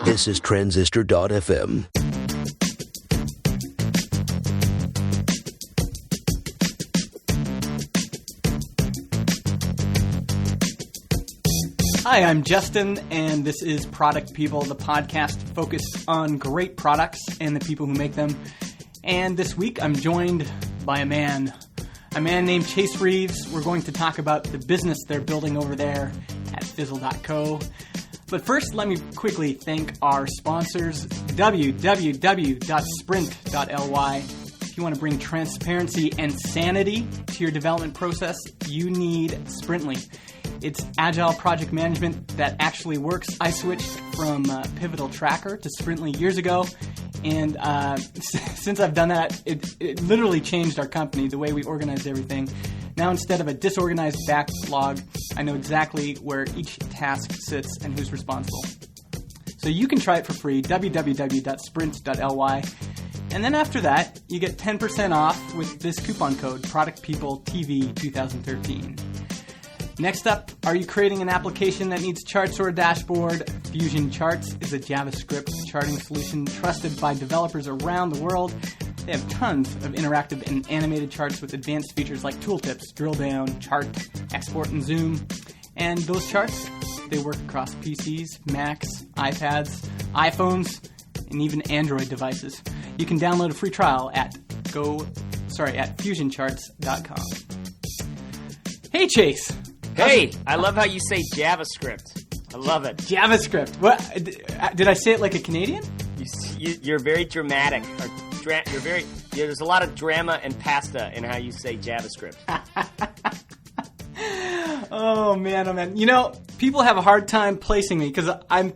This is Transistor.fm. Hi, I'm Justin, and this is Product People, the podcast focused on great products and the people who make them. And this week, I'm joined by a man named Chase Reeves. We're going to talk about the business they're building over there at Fizzle.co. But first, let me quickly thank our sponsors, www.sprint.ly. If you want to bring transparency and sanity to your development process, you need Sprintly. It's agile project management that actually works. I switched from Pivotal Tracker to Sprintly years ago, and since I've done that, it literally changed our company, the way we organized everything. Now, instead of a disorganized backlog, I know exactly where each task sits and who's responsible. So you can try it for free, www.sprint.ly. And then after that, you get 10% off with this coupon code, ProductPeopleTV2013. Next up, are you creating an application that needs charts or a dashboard? Fusion Charts is a JavaScript charting solution trusted by developers around the world. They have tons of interactive and animated charts with advanced features like tooltips, drill down, chart, export, and zoom. And those charts, they work across PCs, Macs, iPads, iPhones, and even Android devices. You can download a free trial at fusioncharts.com. Hey, Chase. Hey, I love how you say JavaScript. I love it. JavaScript. What did I say it like a Canadian? You're very dramatic. There's a lot of drama and pasta in how you say JavaScript. Oh man. You know, people have a hard time placing me because I'm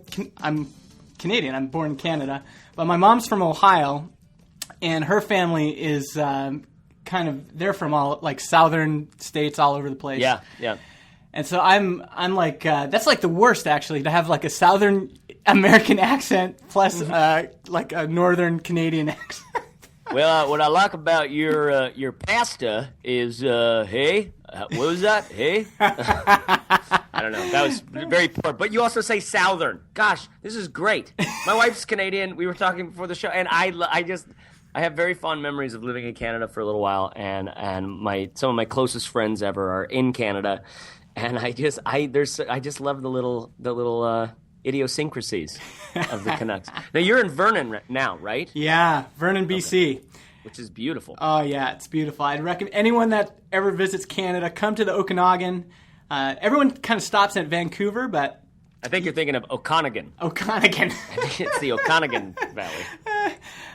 Canadian. I'm born in Canada, but my mom's from Ohio, and her family is they're from all like southern states all over the place. Yeah. And so I'm like that's like the worst actually, to have like a Southern American accent plus like a Northern Canadian accent. Well, what I like about your pasta is hey, what was that? Hey, I don't know. That was very poor. But you also say Southern. Gosh, this is great. My wife's Canadian. We were talking before the show, and I have very fond memories of living in Canada for a little while, and some of my closest friends ever are in Canada. And I just love the little idiosyncrasies of the Canucks. Now you're in Vernon now, right? Yeah, Vernon, BC, which is beautiful. Oh yeah, it's beautiful. I'd recommend anyone that ever visits Canada, come to the Okanagan. Everyone kind of stops at Vancouver, but I think you're thinking of Okanagan. Okanagan. I think it's the Okanagan Valley.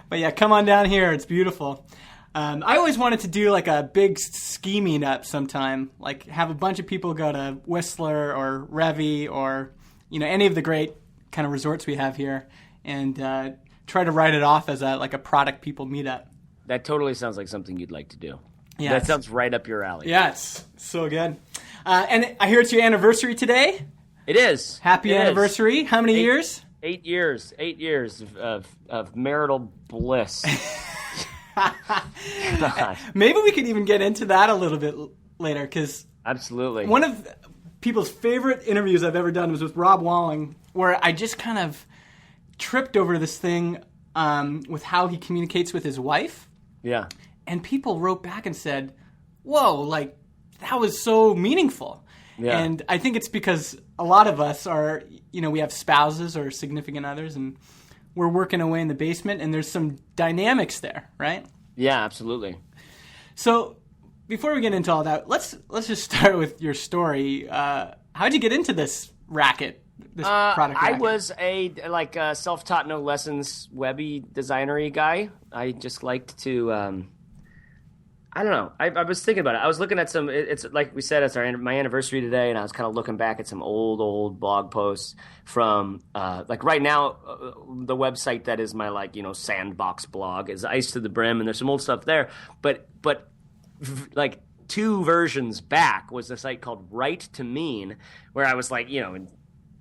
But yeah, come on down here. It's beautiful. I always wanted to do like a big ski meetup sometime, like have a bunch of people go to Whistler or Revy or any of the great kind of resorts we have here, and try to write it off as a product people meetup. That totally sounds like something you'd like to do. Yeah, that sounds right up your alley. Yeah, it's so good. And I hear it's your anniversary today. It is. Happy anniversary. How many years? 8 years. 8 years of marital bliss. Maybe we could even get into that a little bit later, because absolutely, one of people's favorite interviews I've ever done was with Rob Walling, where I just kind of tripped over this thing with how he communicates with his wife. Yeah, and people wrote back and said, "Whoa, like that was so meaningful." Yeah. And I think it's because a lot of us are, we have spouses or significant others, and we're working away in the basement, and there's some dynamics there, right? Yeah, absolutely. So before we get into all that, let's just start with your story. How'd you get into this racket, this product racket? I was a self-taught, no lessons, webby designer-y guy. I just liked to... I don't know. I was thinking about it. I was looking at some. It's like we said, it's my anniversary today, and I was kind of looking back at some old blog posts from right now. The website that is my sandbox blog is Ice to the Brim, and there's some old stuff there. But like 2 versions back was a site called Right to Mean, where I was in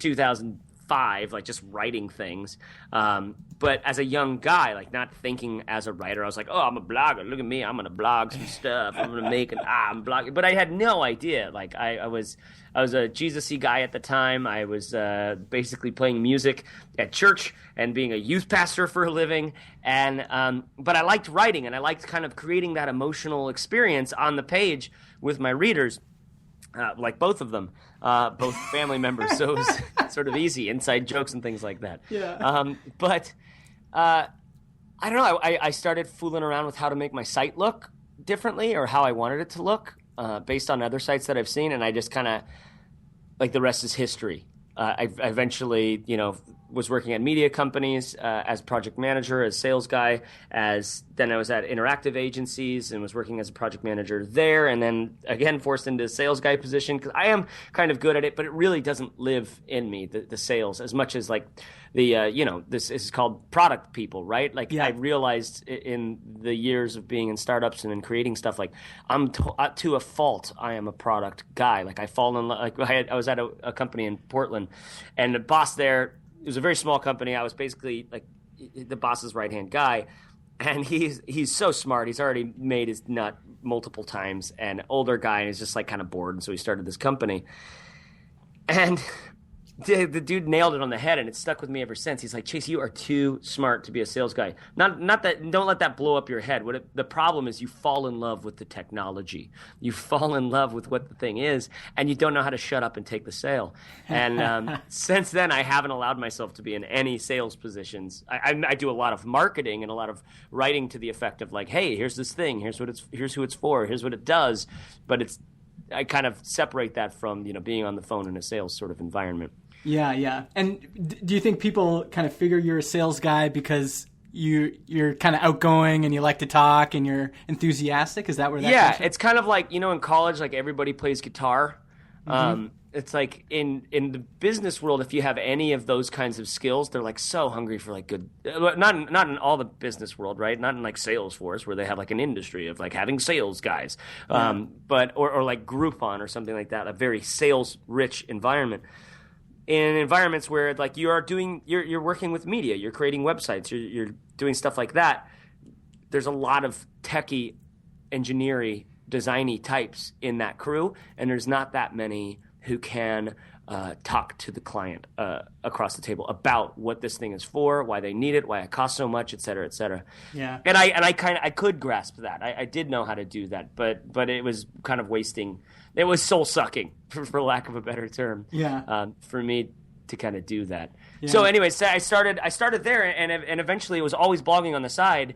2005 5, like just writing things. But as a young guy, like not thinking as a writer, I was like, oh, I'm a blogger. Look at me. I'm going to blog some stuff. I'm going to make I'm blogging. But I had no idea. Like I was a Jesus-y guy at the time. I was basically playing music at church and being a youth pastor for a living. And but I liked writing, and I liked kind of creating that emotional experience on the page with my readers. Like both of them, both family members, so it was sort of easy, inside jokes and things like that. Yeah. But I don't know, I started fooling around with how to make my site look differently, or how I wanted it to look, based on other sites that I've seen, and I just kind of, like, the rest is history. I eventually, was working at media companies as project manager, as sales guy. Then I was at interactive agencies and was working as a project manager there, and then again forced into a sales guy position because I am kind of good at it, but it really doesn't live in me, the sales, as much as like this is called product people, right? Like I realized in the years of being in startups and in creating stuff, like I'm to a fault, I am a product guy. Like I fall in love. Like I was at a company in Portland, and the boss there. It was a very small company. I was basically like the boss's right-hand guy, and he's so smart. He's already made his nut multiple times, and older guy, and he's just like kind of bored, and so he started this company. And the dude nailed it on the head, and it stuck with me ever since. He's like, Chase, you are too smart to be a sales guy. Not that. Don't let that blow up your head. The problem is you fall in love with the technology. You fall in love with what the thing is, and you don't know how to shut up and take the sale. And since then, I haven't allowed myself to be in any sales positions. I do a lot of marketing and a lot of writing to the effect of like, hey, here's this thing. Here's who it's for. Here's what it does. But I kind of separate that from being on the phone in a sales sort of environment. Yeah. And do you think people kind of figure you're a sales guy because you're kind of outgoing and you like to talk and you're enthusiastic? Is that where that comes from? It's kind of like, in college, like everybody plays guitar. Mm-hmm. It's like in the business world, if you have any of those kinds of skills, they're like so hungry for like good, not in all the business world, right? Not in like Salesforce where they have like an industry of like having sales guys, but or like Groupon or something like that, a very sales rich environment. In environments where like you're working with media, you're creating websites, you're doing stuff like that, there's a lot of techie, engineering, designy types in that crew, and there's not that many who can talk to the client across the table about what this thing is for, why they need it, why it costs so much, et cetera, et cetera. Yeah. And I could grasp that. I did know how to do that, but it was kind of wasting. It was soul sucking, for lack of a better term. Yeah. For me to kind of do that. Yeah. So, anyways, I started there, and eventually it was always blogging on the side.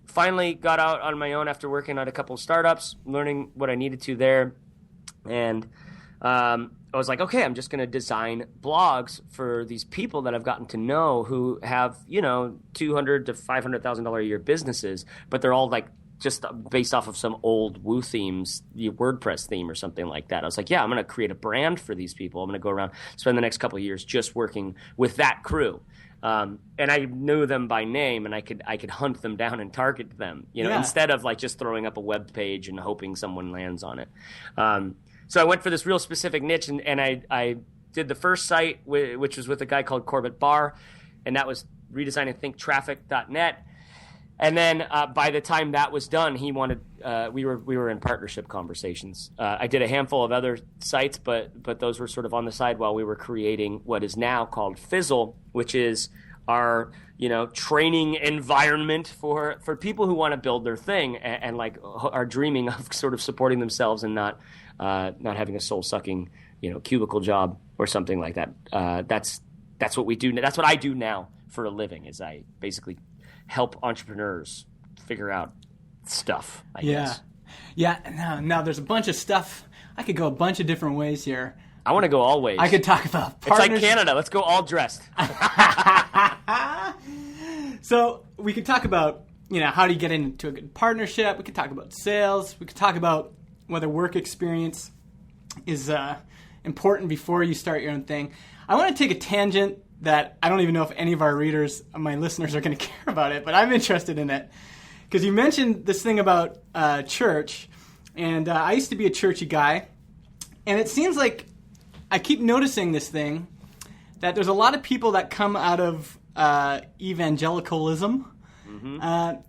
Finally, got out on my own after working at a couple of startups, learning what I needed to there, and I was like, okay, I'm just going to design blogs for these people that I've gotten to know who have $200,000 to $500,000 a year businesses, but they're all like just based off of some old Woo themes, the WordPress theme or something like that. I was like, yeah, I'm going to create a brand for these people. I'm going to go around, spend the next couple of years just working with that crew. And I knew them by name, and I could hunt them down and target them, instead of like just throwing up a web page and hoping someone lands on it. So I went for this real specific niche, and I did the first site, which was with a guy called Corbett Barr, and that was redesigning thinktraffic.net. And then by the time that was done, he wanted we were in partnership conversations. I did a handful of other sites, but those were sort of on the side while we were creating what is now called Fizzle, which is our training environment for people who want to build their thing and like are dreaming of sort of supporting themselves and not having a soul sucking cubicle job or something like that. That's what we do. That's what I do now for a living. Is I basically help entrepreneurs figure out stuff, I guess. Yeah. Now there's a bunch of stuff. I could go a bunch of different ways here. I want to go all ways. I could talk about partners. It's like Canada. Let's go all dressed. So we could talk about, how do you get into a good partnership? We could talk about sales. We could talk about whether work experience is important before you start your own thing. I want to take a tangent that I don't even know if any of our readers, my listeners, are going to care about it, but I'm interested in it. Because you mentioned this thing about church, and I used to be a churchy guy, and it seems like I keep noticing this thing that there's a lot of people that come out of evangelicalism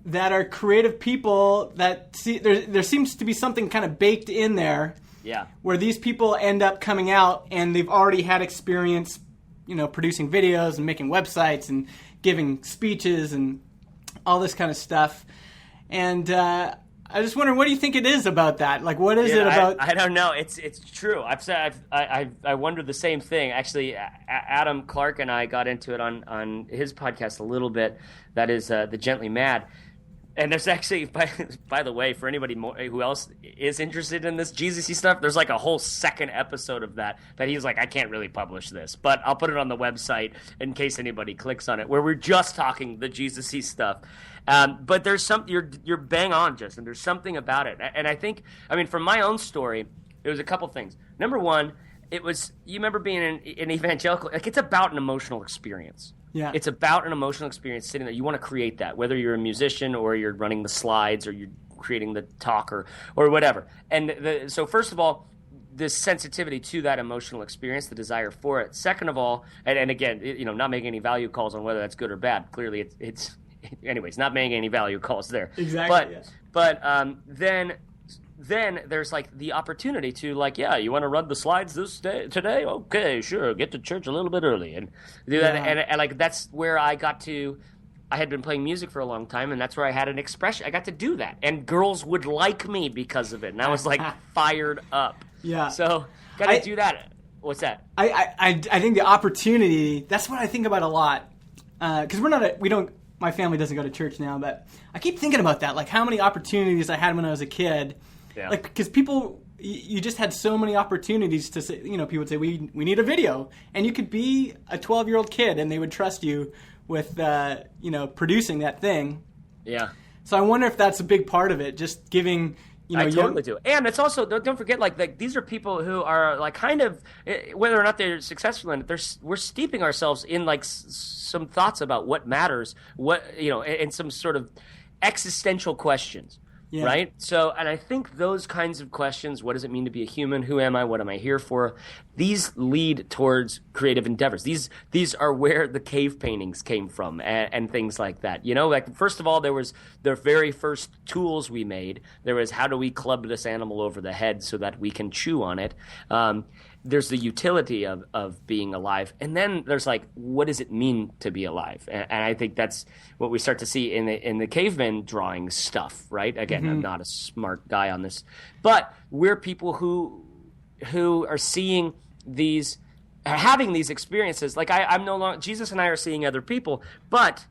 that are creative people that see there seems to be something kind of baked in there. Yeah. Where these people end up coming out and they've already had experience, producing videos and making websites and giving speeches and all this kind of stuff. And I just wonder, what do you think it is about that? Like, what is it about? I don't know. It's true. I wondered the same thing. Actually, Adam Clark and I got into it on his podcast a little bit. That is the Gently Mad. And there's actually, by the way, for anybody who else is interested in this Jesus-y stuff, there's like a whole second episode of that he's like, I can't really publish this, but I'll put it on the website in case anybody clicks on it, where we're just talking the Jesus-y stuff. But there's you're bang on, Justin. There's something about it. And I think, from my own story, it was a couple things. Number one, it was, you remember being an evangelical, like, it's about an emotional experience. Yeah. It's about an emotional experience sitting there. You want to create that, whether you're a musician or you're running the slides or you're creating the talk or whatever. And so first of all, this sensitivity to that emotional experience, the desire for it. Second of all, and again, not making any value calls on whether that's good or bad. Clearly, it's anyways, not making any value calls there. Exactly. But then there's like the opportunity to, like, yeah, you want to run the slides today? Okay, sure. Get to church a little bit early and do that. Yeah. And like that's where I had been playing music for a long time, and that's where I had an expression. I got to do that, and girls would like me because of it, and I was like fired up. Yeah. So got to do that. What's that? I think the opportunity. That's what I think about a lot. Because my family doesn't go to church now, but I keep thinking about that. Like, how many opportunities I had when I was a kid. Yeah. Like, because you just had so many opportunities to say, people would say, we need a video. And you could be a 12-year-old kid and they would trust you with, producing that thing. Yeah. So I wonder if that's a big part of it, just giving, I totally do. And it's also, don't forget, like these are people who are like kind of, whether or not they're successful in it, we're steeping ourselves in like some thoughts about what matters, and some sort of existential questions. Yeah. Right? So, and I think those kinds of questions, what does it mean to be a human? Who am I? What am I here for? These lead towards creative endeavors. These are where the cave paintings came from and things like that. Like, first of all, there was the very first tools we made. There was, how do we club this animal over the head so that we can chew on it? There's the utility of being alive. And then there's like, what does it mean to be alive? And I think that's what we start to see in the caveman drawing stuff, right? Again, I'm not a smart guy on this, but we're people who are seeing these, having these experiences. Like I'm no longer, Jesus and I are seeing other people, but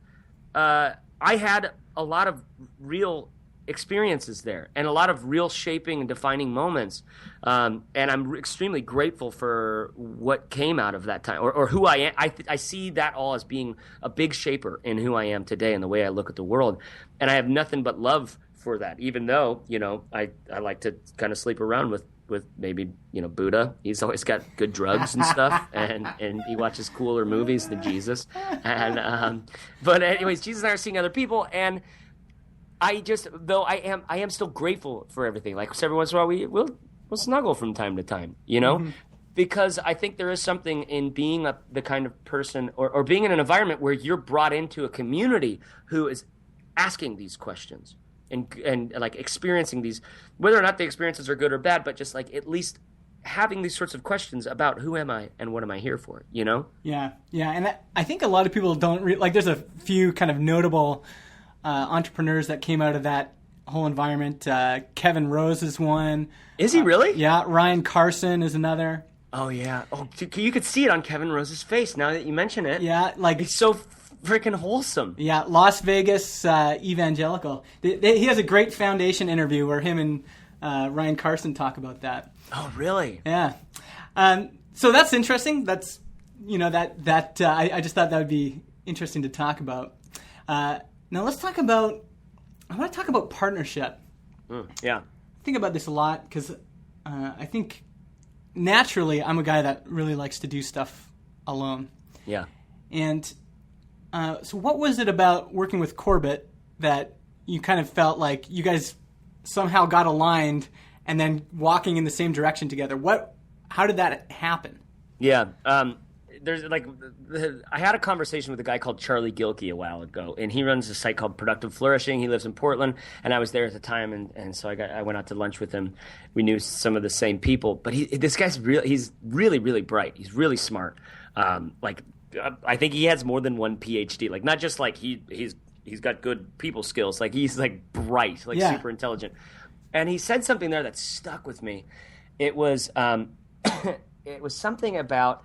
I had a lot of real experiences there and a lot of real shaping and defining moments, and I'm extremely grateful for what came out of that time or who I am. I see that all as being a big shaper in who I am today and the way I look at the world, and I have nothing but love for that, even though I like to kind of sleep around with maybe Buddha. He's always got good drugs and stuff, and he watches cooler movies than Jesus, and but anyways, Jesus and I are seeing other people, and I am still grateful for everything. Like, every once in a while we'll snuggle from time to time, because I think there is something in being the kind of person or being in an environment where you're brought into a community who is asking these questions and like experiencing these, whether or not the experiences are good or bad, but just like at least having these sorts of questions about who am I and what am I here for, Yeah. Yeah. And I think a lot of people don't like, there's a few kind of notable entrepreneurs that came out of that whole environment. Kevin Rose is one. Is he really? Yeah. Ryan Carson is another. Oh, yeah. Oh, you could see it on Kevin Rose's face now that you mention it. Yeah. Like, it's so freaking wholesome. Yeah. Las Vegas evangelical. He has a great foundation interview where him and Ryan Carson talk about that. Oh, really? Yeah. So that's interesting. That's, I just thought that would be interesting to talk about. Now let's talk about, I want to talk about partnership. Yeah. I think about this a lot because I think naturally I'm a guy that really likes to do stuff alone. Yeah. And so what was it about working with Corbett that you kind of felt like you guys somehow got aligned and then walking in the same direction together? How did that happen? Yeah. there's like I had a conversation with a guy called Charlie Gilkey a while ago, and he runs a site called Productive Flourishing. He lives in Portland, and I was there at the time, and so I went out to lunch with him. We knew some of the same people, but this guy's he's really, really bright. He's really smart. I think he has more than one PhD. Like, not just like he's got good people skills. Like, he's like bright, like super intelligent. And he said something there that stuck with me. It was it was something about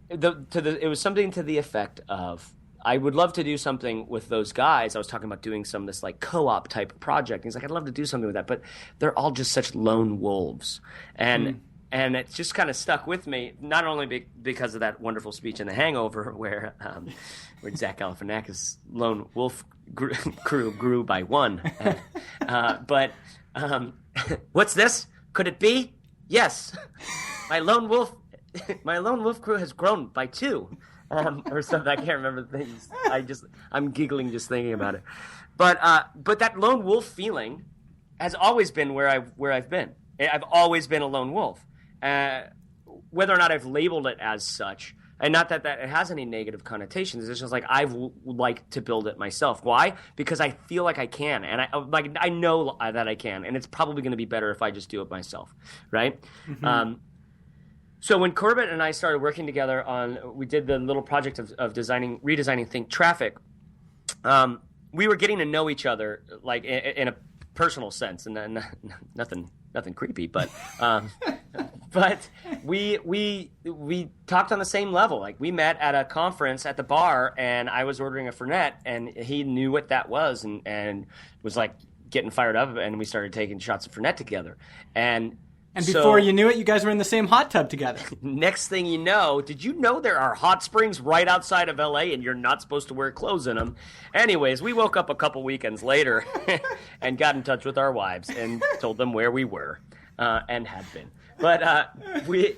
it was something to the effect of, I would love to do something with those guys. I was talking about doing some of this like co-op type project. He's like, I'd love to do something with that, but they're all just such lone wolves. And it just kind of stuck with me, not only because of that wonderful speech in The Hangover where Zach Galifianakis' lone wolf crew grew by one. But what's this? Could it be? Yes. My lone wolf crew has grown by two. Or something. I can't remember the things. I'm giggling just thinking about it. But that lone wolf feeling has always been where I've been. I've always been a lone wolf. Whether or not I've labeled it as such, and not that it has any negative connotations, it's just like I've liked to build it myself. Why? Because I feel like I can, and I know that I can, and it's probably going to be better if I just do it myself, right? Mm-hmm. So when Corbett and I started working together we did the little project of redesigning Think Traffic, we were getting to know each other like in a personal sense, and then nothing creepy, but but we talked on the same level. Like, we met at a conference at the bar, and I was ordering a Fernet, and he knew what that was, and was like getting fired up, and we started taking shots of Fernet together, And before you knew it, you guys were in the same hot tub together. Next thing you know, did you know there are hot springs right outside of L.A. and you're not supposed to wear clothes in them? Anyways, we woke up a couple weekends later and got in touch with our wives and told them where we were and had been. But we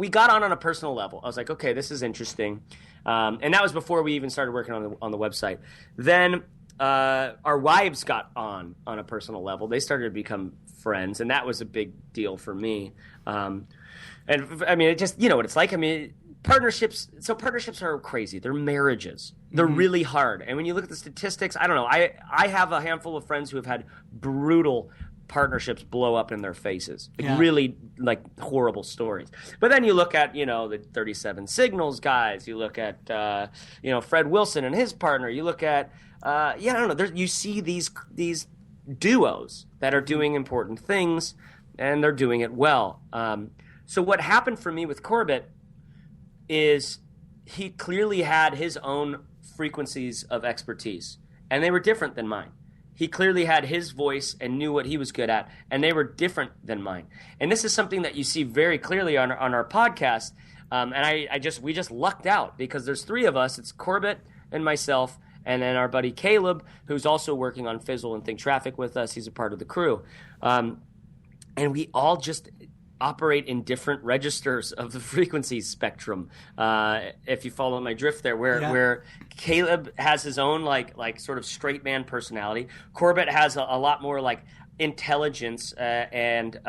got on a personal level. I was like, okay, this is interesting. And that was before we even started working on the website. Then our wives got on a personal level. They started to become friends, and that was a big deal for me. And I mean, it just, you know what it's like. I mean, partnerships are crazy. They're marriages. They're really hard. And when you look at the statistics, I don't know. I have a handful of friends who have had brutal partnerships blow up in their faces. Really like horrible stories. But then you look at, the 37 Signals guys. You look at, Fred Wilson and his partner. You look at, I don't know. You see these duos that are doing important things, and they're doing it well. So what happened for me with Corbett is he clearly had his own frequencies of expertise, and they were different than mine. He clearly had his voice and knew what he was good at, and they were different than mine. And this is something that you see very clearly on our podcast. And we just lucked out because there's three of us. It's Corbett and myself, and then our buddy Caleb, who's also working on Fizzle and Think Traffic with us. He's a part of the crew. And we all just operate in different registers of the frequency spectrum. If you follow my drift there, where Caleb has his own like sort of straight man personality. Corbett has a lot more like intelligence and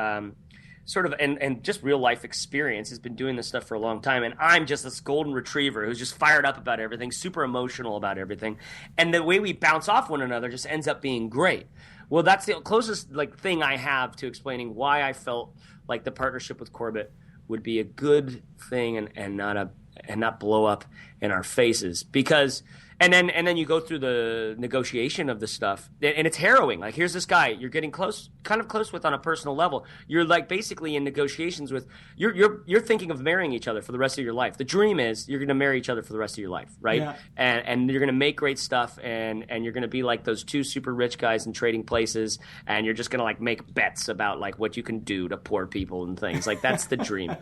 just real life experience. Has been doing this stuff for a long time, and I'm just this golden retriever who's just fired up about everything, super emotional about everything, and the way we bounce off one another just ends up being great. Well, that's the closest thing I have to explaining why I felt like the partnership with Corbett would be a good thing and not blow up in our faces. Because and then you go through the negotiation of the stuff, and it's harrowing. Like, here's this guy you're getting kind of close with on a personal level. You're like basically in negotiations with you're thinking of marrying each other for the rest of your life. The dream is you're going to marry each other for the rest of your life, right? Yeah. And you're going to make great stuff, and you're going to be like those two super rich guys in trading places, and you're just going to like make bets about like what you can do to poor people and things. Like, that's the dream.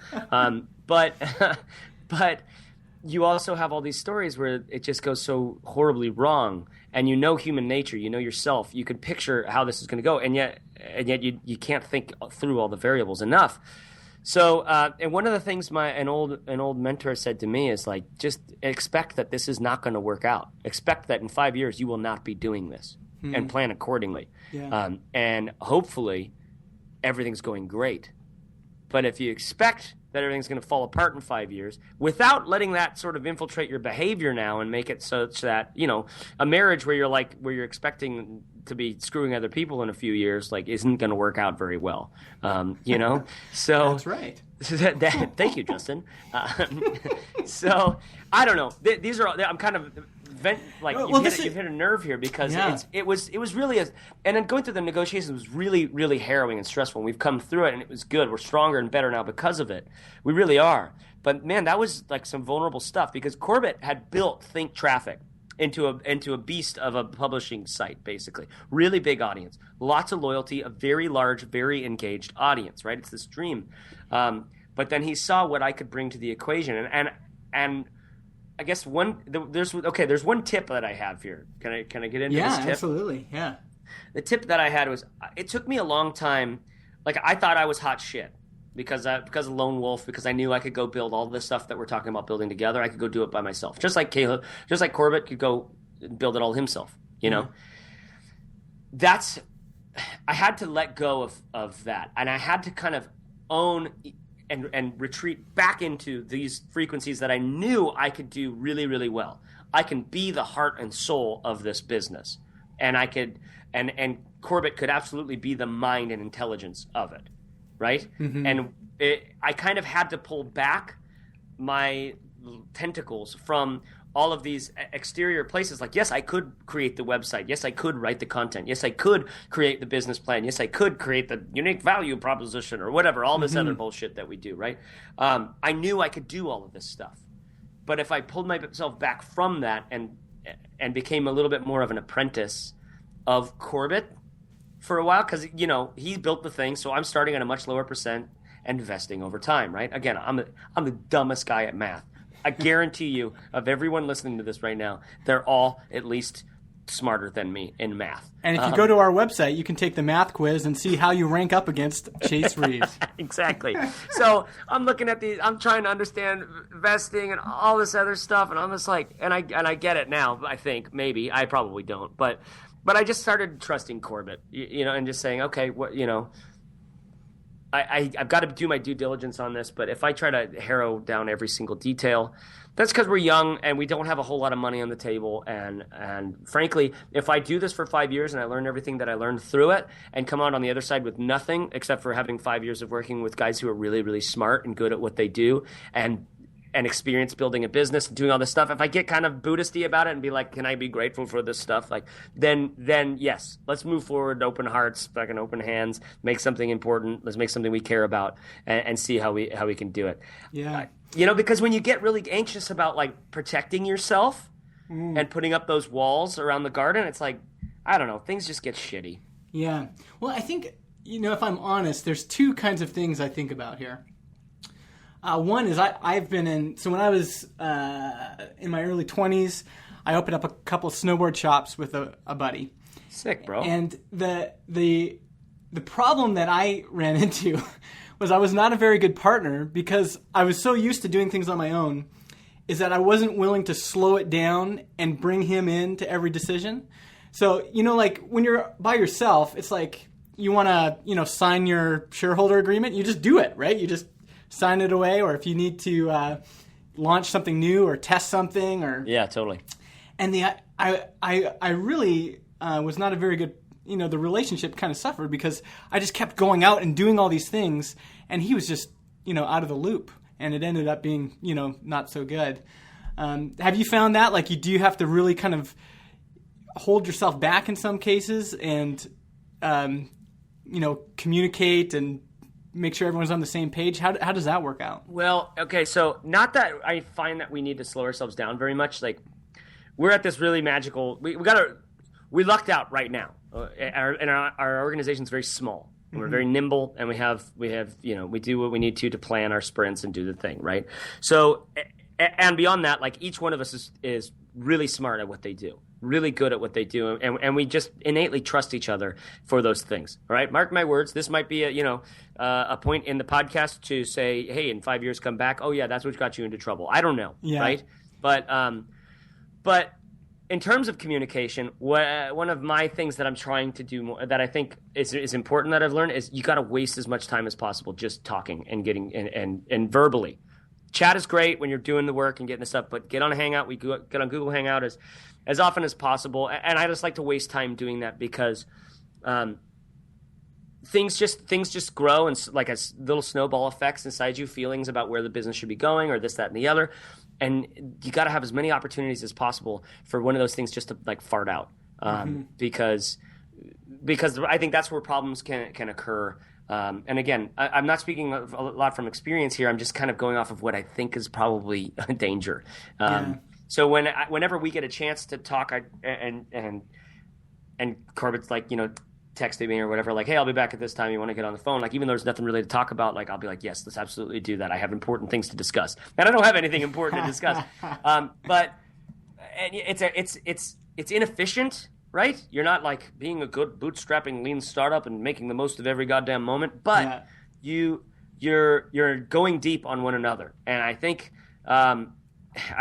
But you also have all these stories where it just goes so horribly wrong, and human nature, yourself, you could picture how this is going to go, and yet you can't think through all the variables enough. So, and one of the things an old mentor said to me is like, just expect that this is not going to work out. Expect that in 5 years you will not be doing this, and plan accordingly. And hopefully everything's going great. But if you expect that everything's going to fall apart in 5 years, without letting that sort of infiltrate your behavior now and make it such that, you know, a marriage where you're expecting to be screwing other people in a few years, like, isn't going to work out very well. You know, so That's right. Thank you, Justin. So I don't know. These are I'm kind of you've hit a nerve here, because it was really and then going through the negotiations was really, really harrowing and stressful. And we've come through it, and it was good. We're stronger and better now because of it. We really are. But man, that was like some vulnerable stuff, because Corbett had built Think Traffic into a beast of a publishing site, basically. Really big audience, lots of loyalty, a very large, very engaged audience, right? It's this dream. But then he saw what I could bring to the equation, and I guess there's one tip that I have here. Can I get into this tip? Yeah, absolutely. Yeah. The tip that I had was, it took me a long time. Like, I thought I was hot shit because of Lone Wolf, because I knew I could go build all this stuff that we're talking about building together. I could go do it by myself, just like Caleb, just like Corbett could go build it all himself. You know, I had to let go of that, and I had to kind of own and retreat back into these frequencies that I knew I could do really, really well. I can be the heart and soul of this business, and I could, and Corbett could absolutely be the mind and intelligence of it, right? Mm-hmm. And I kind of had to pull back my tentacles from all of these exterior places. Like, yes, I could create the website. Yes, I could write the content. Yes, I could create the business plan. Yes, I could create the unique value proposition or whatever, all this other bullshit that we do, right? I knew I could do all of this stuff. But if I pulled myself back from that and became a little bit more of an apprentice of Corbett for a while, because, you know, he built the thing, so I'm starting at a much lower percent and investing over time, right? Again, I'm the dumbest guy at math. I guarantee you, of everyone listening to this right now, they're all at least smarter than me in math. And if you go to our website, you can take the math quiz and see how you rank up against Chase Reeves. Exactly. So I'm looking at I'm trying to understand vesting and all this other stuff, and I'm just like, and I get it now. I think maybe I probably don't, but I just started trusting Corbett, you know, and just saying, okay, what, you know. I've got to do my due diligence on this, but if I try to harrow down every single detail, that's because we're young and we don't have a whole lot of money on the table. And frankly, if I do this for 5 years and I learn everything that I learned through it and come out on the other side with nothing except for having 5 years of working with guys who are really, really smart and good at what they do and experience building a business and doing all this stuff, if I get kind of Buddhisty about it and be like, can I be grateful for this stuff? Like, then yes, let's move forward, open hearts, fucking open hands, make something important. Let's make something we care about and see how we can do it. Yeah. You know, because when you get really anxious about like protecting yourself and putting up those walls around the garden, it's like, I don't know, things just get shitty. Yeah. Well, I think, you know, if I'm honest, there's two kinds of things I think about here. One is I've been in, so when I was in my early 20s, I opened up a couple of snowboard shops with a buddy. Sick, bro. And the problem that I ran into was I was not a very good partner because I was so used to doing things on my own, is that I wasn't willing to slow it down and bring him into every decision. So, you know, like when you're by yourself, it's like you want to, you know, sign your shareholder agreement, you just do it, right? You just sign it away, or if you need to launch something new or test something, or yeah, totally. And I really was not a very good, you know, the relationship kind of suffered because I just kept going out and doing all these things, and he was just, you know, out of the loop, and it ended up being, you know, not so good. Have you found that, like, do you have to really kind of hold yourself back in some cases and you know, communicate and make sure everyone's on the same page? How does that work out? Well, okay, so not that I find that we need to slow ourselves down very much. Like, we're at this really magical. We lucked out right now. Our organization's very small. And we're very nimble, and we have you know, we do what we need to plan our sprints and do the thing, right? So, and beyond that, like, each one of us is really smart at what they do, really good at what they do, and we just innately trust each other for those things. All right, mark my words. This might be a point in the podcast to say, hey, in 5 years, come back. Oh yeah, that's what got you into trouble. I don't know, right? But in terms of communication, one of my things that I'm trying to do more, that I think is important that I've learned is you got to waste as much time as possible just talking and getting and verbally. Chat is great when you're doing the work and getting the stuff, but get on a Hangout. We get on Google Hangout as often as possible, and I just like to waste time doing that because things just grow and like a little snowball effects inside you, feelings about where the business should be going or this, that, and the other. And you got to have as many opportunities as possible for one of those things just to like fart out, because I think that's where problems can occur. And again, I'm not speaking a lot from experience here. I'm just kind of going off of what I think is probably a danger. So whenever we get a chance to talk, and Corbett's like, texting me or whatever, like, hey, I'll be back at this time. You want to get on the phone? Like, even though there's nothing really to talk about, like, I'll be like, yes, let's absolutely do that. I have important things to discuss, and I don't have anything important to discuss. But it's inefficient, right? You're not like being a good bootstrapping lean startup and making the most of every goddamn moment, but you're going deep on one another. And I think I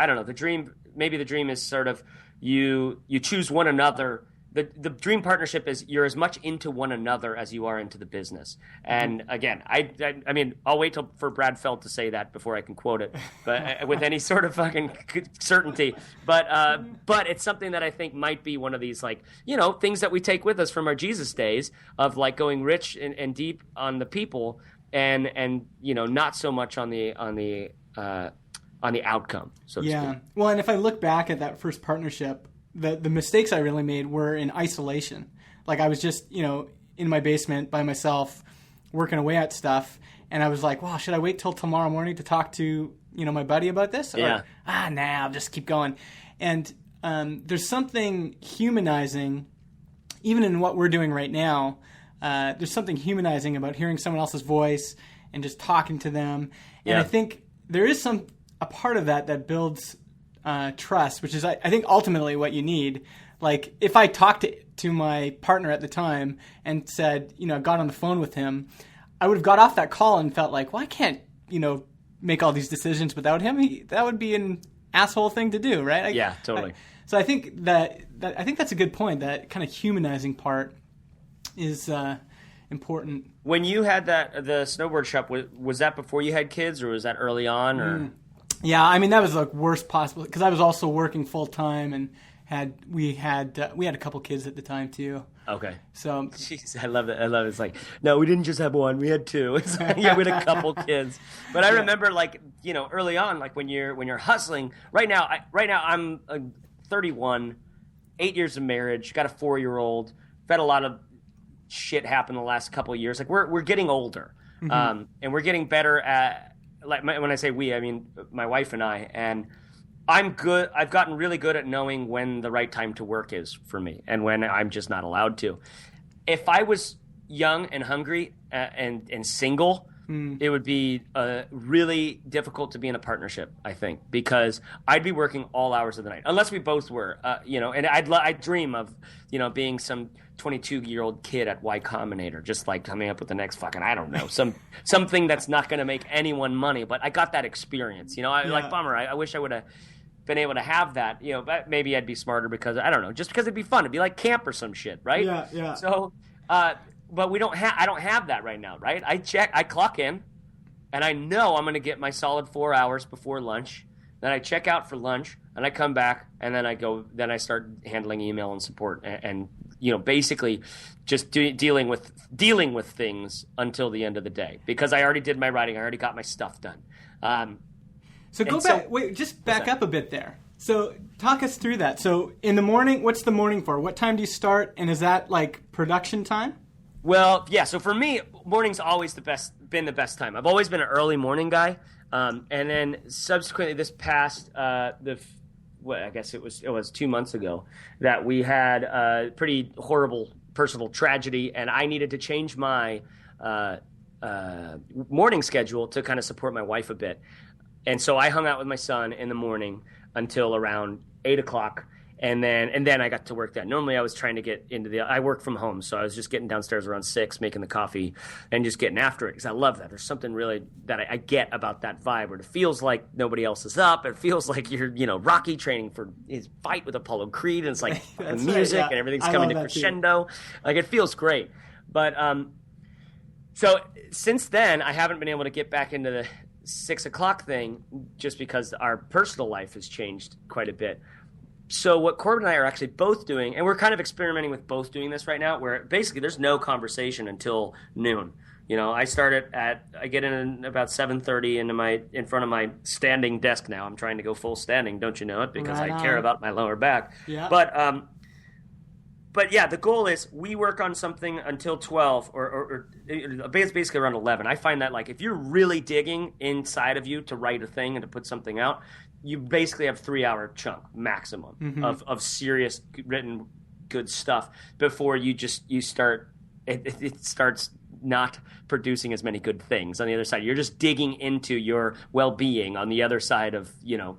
don't know, the dream is sort of you choose one another. The dream partnership is you're as much into one another as you are into the business. And again, I mean, I'll wait for Brad Feld to say that before I can quote it, but with any sort of fucking certainty. But it's something that I think might be one of these, like, things that we take with us from our Jesus days of like going rich and deep on the people and not so much on the outcome, so to speak. Well, and if I look back at that first partnership, the mistakes I really made were in isolation. Like I was just, in my basement by myself working away at stuff. And I was like, well, should I wait till tomorrow morning to talk to, my buddy about this? Or, I'll just keep going. And there's something humanizing, even in what we're doing right now. There's something humanizing about hearing someone else's voice and just talking to them. And I think there is a part of that builds trust, which is, I think, ultimately what you need. Like, if I talked to my partner at the time and said, got on the phone with him, I would have got off that call and felt like, well, I can't, make all these decisions without him. That would be an asshole thing to do, right? Totally. So I think I think that's a good point. That kind of humanizing part is important. When you had the snowboard shop, was that before you had kids, or was that early on, or? Yeah, I mean, that was the worst possible, because I was also working full time and we had a couple kids at the time too. Okay. So jeez, I love it. It's like, no, we didn't just have one, we had two. It's like, we had a couple kids. But I remember, like, early on, like when you're hustling. Right now I'm 31, 8 years of marriage, got a 4-year-old. I've had a lot of shit happen the last couple of years. Like we're getting older, and we're getting better at. Like when I say we, I mean my wife and I, and I'm good. I've gotten really good at knowing when the right time to work is for me and when I'm just not allowed to. If I was young and hungry and single, it would be really difficult to be in a partnership, I think, because I'd be working all hours of the night, unless we both were, and I'd dream of, being some 22-year-old kid at Y Combinator, just like coming up with the next fucking, I don't know, something that's not going to make anyone money, but I got that experience, like, bummer. I wish I would have been able to have that, but maybe I'd be smarter because, I don't know, just because it'd be fun. It'd be like camp or some shit, right? Yeah. So, but I don't have that right now, right? I clock in, and I know I'm going to get my solid 4 hours before lunch. Then I check out for lunch, and I come back, and then I start handling email and support, and basically just dealing with things until the end of the day, because I already did my writing, I already got my stuff done. Just back up a bit there. So talk us through that. So in the morning, what's the morning for? What time do you start, and is that like production time? Well, yeah. So for me, morning's always been the best time. I've always been an early morning guy, and then subsequently, this past I guess it was 2 months ago that we had a pretty horrible personal tragedy, and I needed to change my morning schedule to kind of support my wife a bit, and so I hung out with my son in the morning until around 8 o'clock. And then I got to work that. Normally I was trying to get into I work from home, so I was just getting downstairs around 6, making the coffee and just getting after it because I love that. There's something really that I get about that vibe where it feels like nobody else is up. It feels like you're, Rocky training for his fight with Apollo Creed, and it's like the music and everything's coming to crescendo. Like it feels great. But so since then, I haven't been able to get back into the 6 o'clock thing just because our personal life has changed quite a bit. So what Corbin and I are actually both doing, and we're kind of experimenting with both doing this right now, where basically there's no conversation until noon. I get in about 7:30 in front of my standing desk now. I'm trying to go full standing, don't you know it? Because I care about my lower back. Yeah. But yeah, the goal is we work on something until 12 or basically around 11. I find that like if you're really digging inside of you to write a thing and to put something out, you basically have 3-hour chunk maximum of serious written good stuff before you start it starts not producing as many good things on the other side. You're just digging into your well-being on the other side of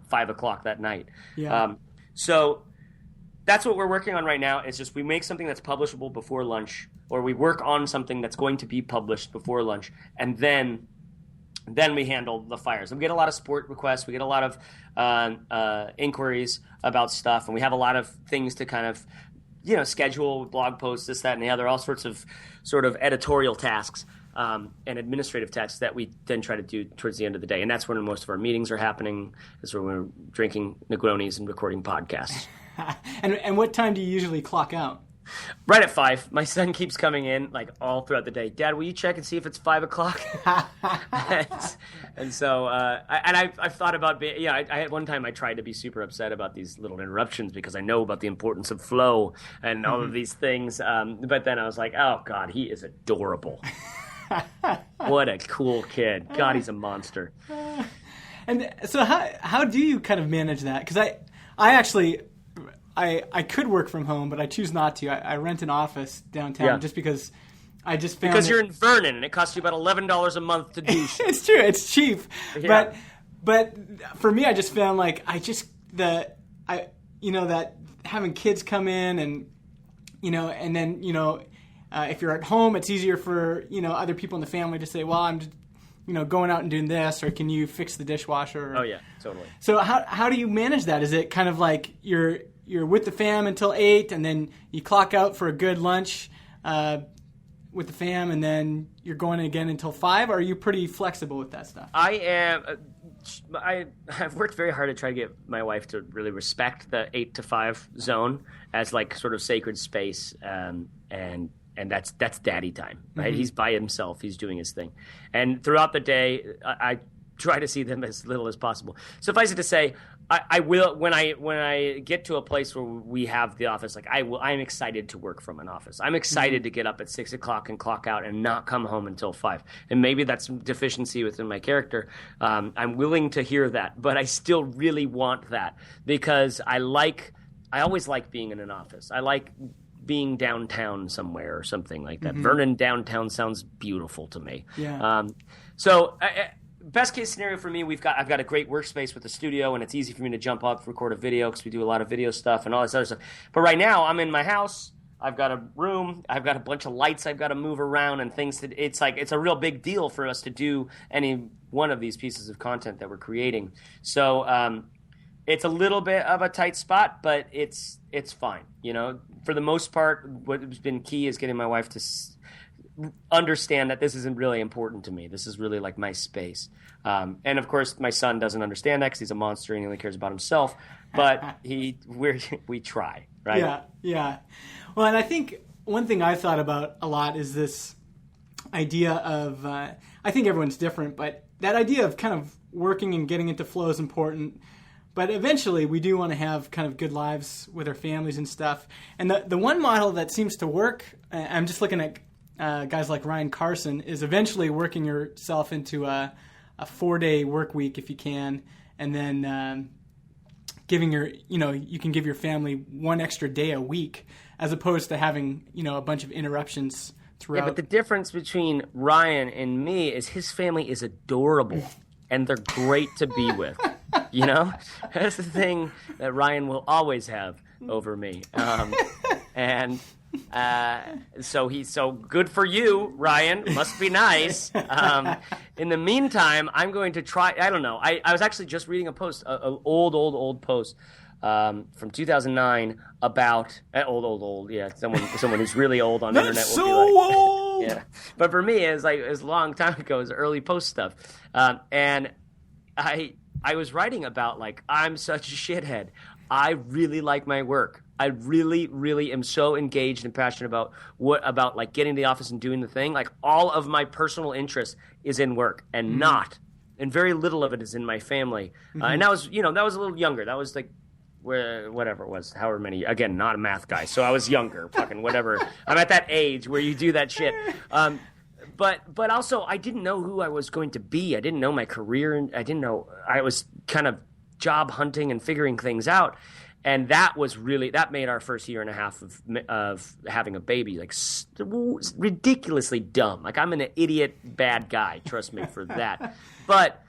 5 o'clock that night. Yeah. So that's what we're working on right now. It's just we make something that's publishable before lunch, or we work on something that's going to be published before lunch, and then we handle the fires. And we get a lot of support requests. We get a lot of inquiries about stuff, and we have a lot of things to kind of schedule, blog posts, this, that, and the other, all sorts of sort of editorial tasks and administrative tasks that we then try to do towards the end of the day. And that's when most of our meetings are happening. That's when we're drinking Negronis and recording podcasts. And what time do you usually clock out? Right at 5. My son keeps coming in like all throughout the day. Dad, will you check and see if it's 5 o'clock? and so I've thought about being. I had one time I tried to be super upset about these little interruptions because I know about the importance of flow and all of these things. But then I was like, oh God, he is adorable. What a cool kid. God, he's a monster. And so how do you kind of manage that? Because I actually. I could work from home, but I choose not to. I rent an office downtown just because I just found because you're in Vernon and it costs you about $11 a month to do shit. It's true. It's cheap. Yeah. But for me, I just found like that having kids come in and and then if you're at home, it's easier for other people in the family to say, well, I'm just going out and doing this, or can you fix the dishwasher? Oh yeah, totally. So how do you manage that? Is it kind of like you're with the fam until 8, and then you clock out for a good lunch with the fam, and then you're going again until 5? Or are you pretty flexible with that stuff? I am. I've worked very hard to try to get my wife to really respect the 8 to 5 zone as like sort of sacred space, and that's daddy time, right? Mm-hmm. He's by himself. He's doing his thing, and throughout the day, I try to see them as little as possible. Suffice it to say, I will when I get to a place where we have the office. Like I'm excited to work from an office. I'm excited to get up at 6 o'clock and clock out and not come home until 5. And maybe that's some deficiency within my character. I'm willing to hear that, but I still really want that because I always like being in an office. I like being downtown somewhere or something like that. Mm-hmm. Vernon downtown sounds beautiful to me. Yeah. Best case scenario for me, I've got a great workspace with a studio, and it's easy for me to jump up, record a video because we do a lot of video stuff and all this other stuff. But right now, I'm in my house. I've got a room. I've got a bunch of lights I've got to move around and things. It's a real big deal for us to do any one of these pieces of content that we're creating. So it's a little bit of a tight spot, but it's fine. For the most part, what's been key is getting my wife to understand that this isn't really important to me. This is really like my space. And of course, my son doesn't understand that because he's a monster and he only cares about himself. But we try, right? Yeah. Well, and I think one thing I've thought about a lot is this idea of, I think everyone's different, but that idea of kind of working and getting into flow is important. But eventually, we do want to have kind of good lives with our families and stuff. And the one model that seems to work, I'm just looking at guys like Ryan Carson, is eventually working yourself into a 4-day work week if you can, and then giving you can give your family one extra day a week as opposed to having a bunch of interruptions throughout. Yeah, but the difference between Ryan and me is his family is adorable and they're great to be with. You know, that's the thing that Ryan will always have over me. And so good for you, Ryan. Must be nice. In the meantime, I'm going to try. I don't know. I was actually just reading a post, an old post from 2009 about old. Yeah, someone who's really old on the internet. That's will so be like, old. Yeah, but for me, it's a long time ago. It was early post stuff, and I was writing about I'm such a shithead. I really like my work. I really, really am so engaged and passionate about getting to the office and doing the thing. Like all of my personal interest is in work and very little of it is in my family. And that was a little younger. That was whatever it was, however many. Again, not a math guy, so I was younger. Fucking whatever. I'm at that age where you do that shit. But also I didn't know who I was going to be. I didn't know my career, and I didn't know. I was kind of job hunting and figuring things out. And that made our first year and a half of having a baby ridiculously dumb. I'm an idiot bad guy, trust me for that. But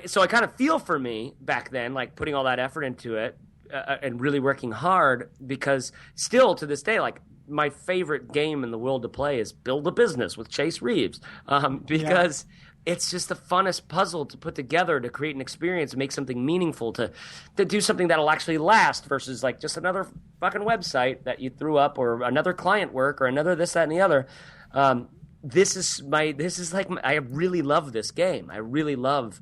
so I kind of feel for me back then, putting all that effort into it and really working hard, because still to this day, my favorite game in the world to play is Build a Business with Chase Reeves, because it's just the funnest puzzle to put together, to create an experience, to make something meaningful, to do something that'll actually last versus just another fucking website that you threw up, or another client work, or another this, that, and the other. I really love this game. I really love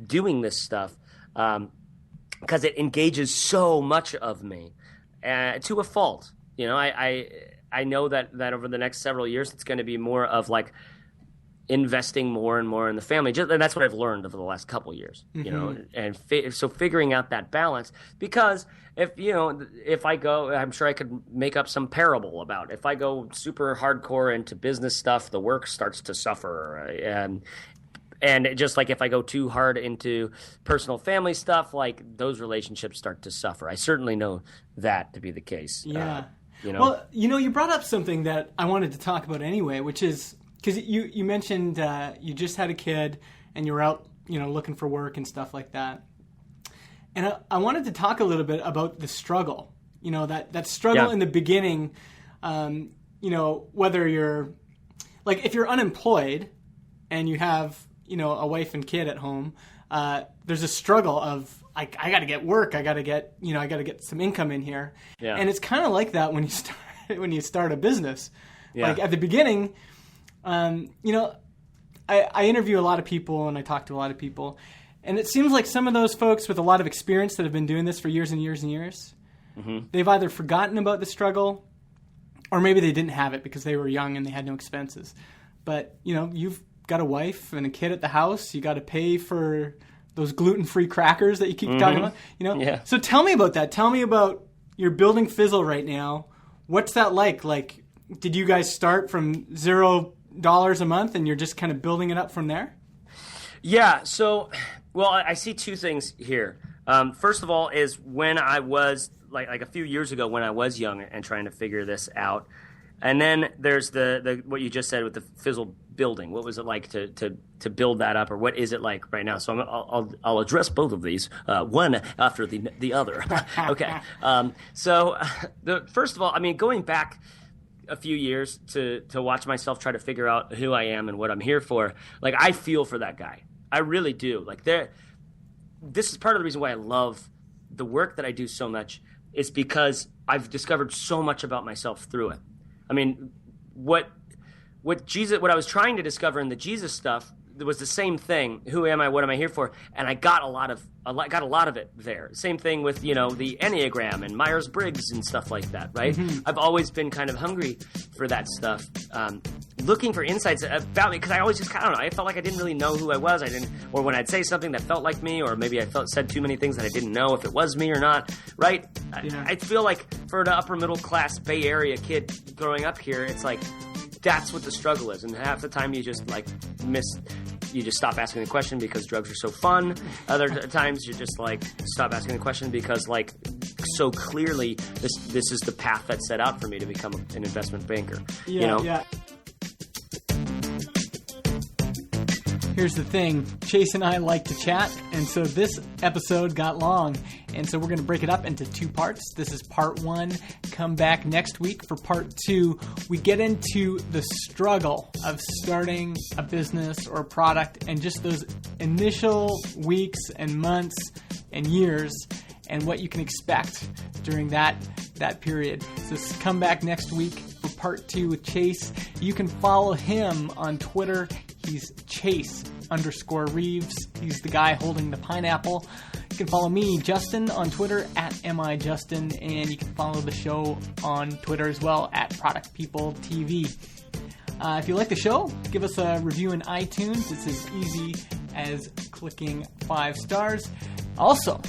doing this stuff because it engages so much of me to a fault. I know that over the next several years, it's going to be more of investing more and more in the family. And that's what I've learned over the last couple of years, and so figuring out that balance, because if I go, I'm sure I could make up some parable about if I go super hardcore into business stuff, the work starts to suffer. And just if I go too hard into personal family stuff, those relationships start to suffer. I certainly know that to be the case. Yeah. Well, you brought up something that I wanted to talk about anyway, which is, because you mentioned you just had a kid and you were out, looking for work and stuff like that. And I wanted to talk a little bit about the struggle, that struggle in the beginning, whether you're, if you're unemployed and you have, a wife and kid at home, there's a struggle of, I got to get work. I got to get some income in here. Yeah. And it's kind of like that when you start a business. Yeah. At the beginning, I interview a lot of people and I talk to a lot of people, and it seems like some of those folks with a lot of experience that have been doing this for years and years and years, they've either forgotten about the struggle, or maybe they didn't have it because they were young and they had no expenses. But, you've got a wife and a kid at the house. You got to pay for those gluten-free crackers that you keep talking about. Yeah. So tell me about that. Tell me about your building Fizzle right now. What's that like? Did you guys start from $0 a month and you're just kind of building it up from there? Yeah. So, I see two things here. First of all is when I was a few years ago when I was young and trying to figure this out. And then there's the what you just said with the Fizzle building. What was it like to build that up, or what is it like right now? So I'll address both of these one after the other. Okay. So first of all, going back a few years to watch myself try to figure out who I am and what I'm here for. I feel for that guy. I really do. This is part of the reason why I love the work that I do so much, is because I've discovered so much about myself through it. What I was trying to discover in the Jesus stuff was the same thing. Who am I? What am I here for? And I got a lot of it there. Same thing with the Enneagram and Myers-Briggs and stuff like that, right? I've always been kind of hungry for that stuff, looking for insights about me, because I always just I felt like I didn't really know who I was. Or when I'd say something that felt like me, or maybe I said too many things that I didn't know if it was me or not, right? Yeah. I feel like for an upper middle class Bay Area kid growing up here, it's that's what the struggle is, and half the time you just you just stop asking the question because drugs are so fun. Other times you just stop asking the question because so clearly this is the path that's set out for me to become an investment banker. Yeah. Here's the thing, Chase and I like to chat, and so this episode got long, and so we're going to break it up into 2 parts. This is part 1. Come back next week for part 2. We get into the struggle of starting a business or a product and just those initial weeks and months and years and what you can expect during that period. So come back next week for part 2 with Chase. You can follow him on Twitter. He's Chase _Reeves. He's the guy holding the pineapple. You can follow me, Justin, on Twitter at MIJustin, and you can follow the show on Twitter as well at Product People TV. If you like the show, give us a review in iTunes. It's as easy as clicking 5 stars. Also,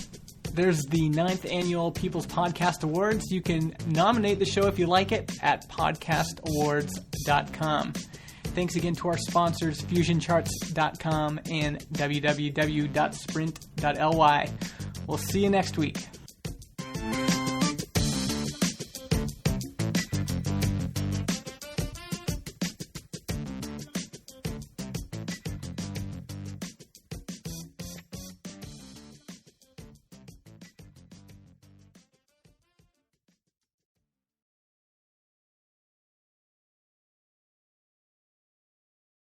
there's the 9th Annual People's Podcast Awards. You can nominate the show if you like it at podcastawards.com. Thanks again to our sponsors, FusionCharts.com and www.sprint.ly. We'll see you next week.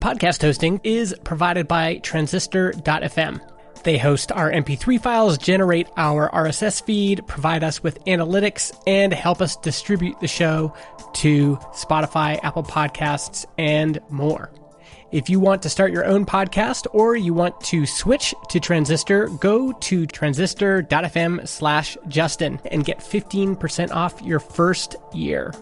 Podcast hosting is provided by transistor.fm. They host our MP3 files, generate our RSS feed, provide us with analytics, and help us distribute the show to Spotify, Apple Podcasts, and more. If you want to start your own podcast or you want to switch to Transistor, go to transistor.fm/Justin and get 15% off your first year.